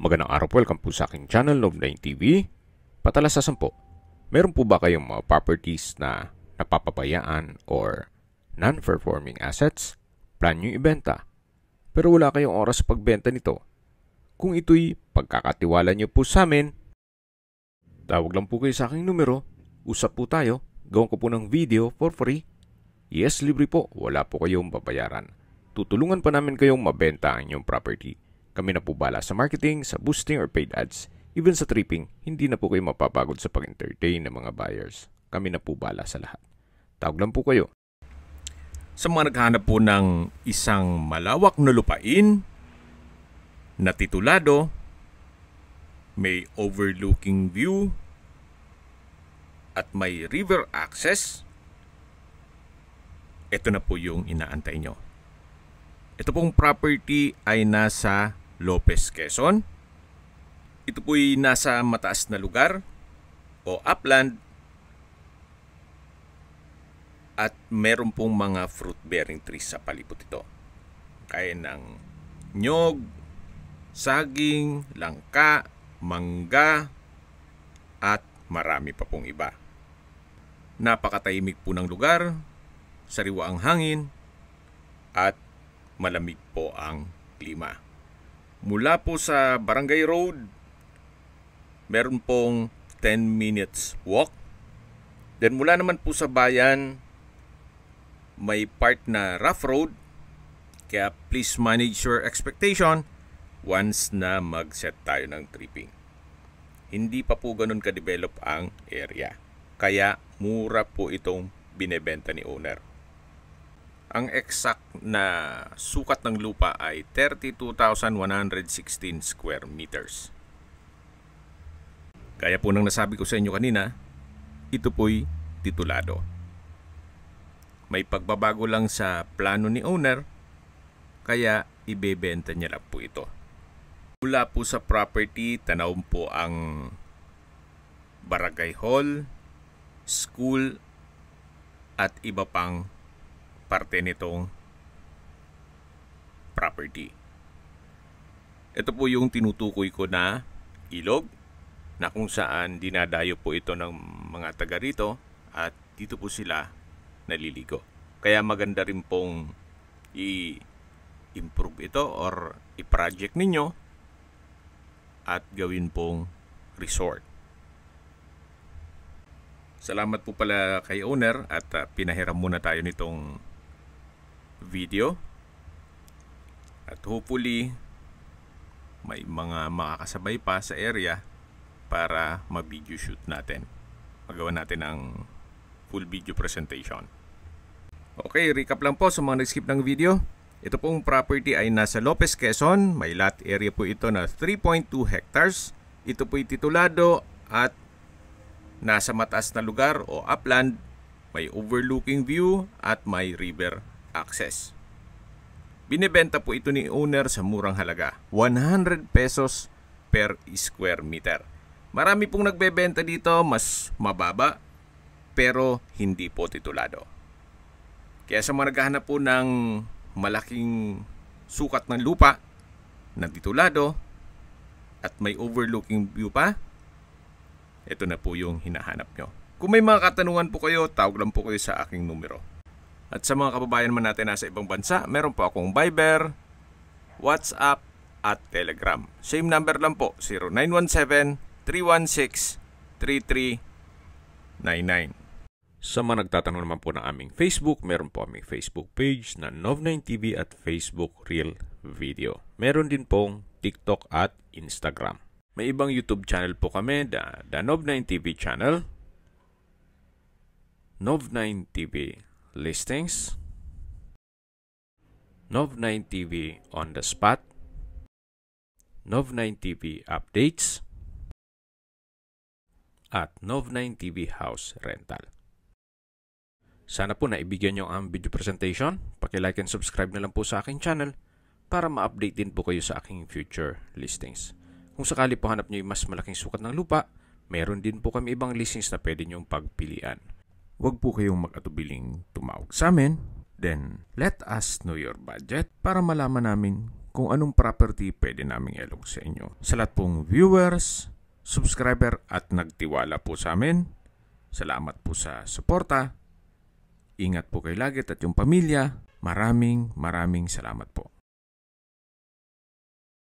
Magandang araw po, welcome po sa aking channel, Nov9 TV. Patalasasan po, meron po ba kayong mga properties na napapabayaan or non-performing assets? Plan nyo ibenta, pero wala kayong oras sa pagbenta nito. Kung ito'y pagkakatiwala nyo po sa amin, tawag lang po kayo sa aking numero, usap po tayo, gawin ko po ng video for free. Yes, libre po, wala po kayong babayaran. Tutulungan pa namin kayong mabenta ang inyong property. Kami na po bala sa marketing, sa boosting or paid ads. Even sa tripping, hindi na po kayo mapapagod sa pag-entertain ng mga buyers. Kami na po bala sa lahat. Tawag lang po kayo. Sa mga naghahanap po ng isang malawak na lupain na titulado, may overlooking view, at may river access, ito na po yung inaantay nyo. Ito pong property ay nasa Lopez, Quezon. Ito po'y nasa mataas na lugar o upland at meron pong mga fruit-bearing trees sa palibot ito. Kaya ng nyog, saging, langka, mangga, at marami pa pong iba. Napakatahimik po ng lugar, sariwa ang hangin, at malamig po ang klima. Mula po sa Barangay Road, meron pong 10 minutes walk. Then mula naman po sa bayan, may part na rough road. Kaya please manage your expectation once na mag-set tayo ng tripping. Hindi pa po ganun ka-develop ang area. Kaya mura po itong binebenta ni owner. Ang exact na sukat ng lupa ay 32,116 square meters. Kaya po nang nasabi ko sa inyo kanina, ito po'y titulado. May pagbabago lang sa plano ni owner, kaya ibebenta niya lang po ito. Mula po sa property, tanaw po ang barangay hall, school, at iba pang parte nitong property. Ito po yung tinutukoy ko na ilog na kung saan dinadayo po ito ng mga taga rito at dito po sila naliligo. Kaya maganda rin pong i-improve ito or i-project ninyo at gawin pong resort. Salamat po pala kay owner at pinahiram muna tayo nitong video at hopefully may mga makakasabay pa sa area para ma-video shoot natin. Magawa natin ang full video presentation. Okay, recap lang po sa mga nag-skip ng video. Ito pong property ay nasa Lopez, Quezon. May lot area po ito na 3.2 hectares. Ito po'y titulado at nasa mataas na lugar o upland. May overlooking view at may river access. Binebenta po ito ni owner sa murang halaga, 100 pesos per square meter. Marami pong nagbebenta dito, mas mababa, pero hindi po titulado. Kaya sa mga naghahanap po ng malaking sukat ng lupa na titulado at may overlooking view pa, ito na po yung hinahanap nyo. Kung may mga katanungan po kayo, tawag lang po kayo sa aking numero. At sa mga kababayan man natin nasa ibang bansa, meron po akong Viber, WhatsApp, at Telegram. Same number lang po, 0917-316-3399. Sa mga nagtatanong naman po ng aming Facebook, meron po aming Facebook page na Nov9 TV at Facebook Real Video. Meron din pong TikTok at Instagram. May ibang YouTube channel po kami, the Nov9 TV channel, Nov9 TV Listings, Nov9 TV On The Spot, Nov9 TV Updates, at Nov9 TV House Rental. Sana po naibigyan nyo ang video presentation. Paki-like and subscribe na lang po sa aking channel para ma-update din po kayo sa aking future listings. Kung sakali po hanap nyo yung mas malaking sukat ng lupa, meron din po kami ibang listings na pwede nyong pagpilian. Huwag po kayong mag-atubiling tumawag sa amin. Then, let us know your budget para malaman namin kung anong property pwede naming ilog sa inyo. Sa lahat pong viewers, subscriber at nagtiwala po sa amin, salamat po sa suporta. Ingat po kayo lagi at yung pamilya. Maraming salamat po.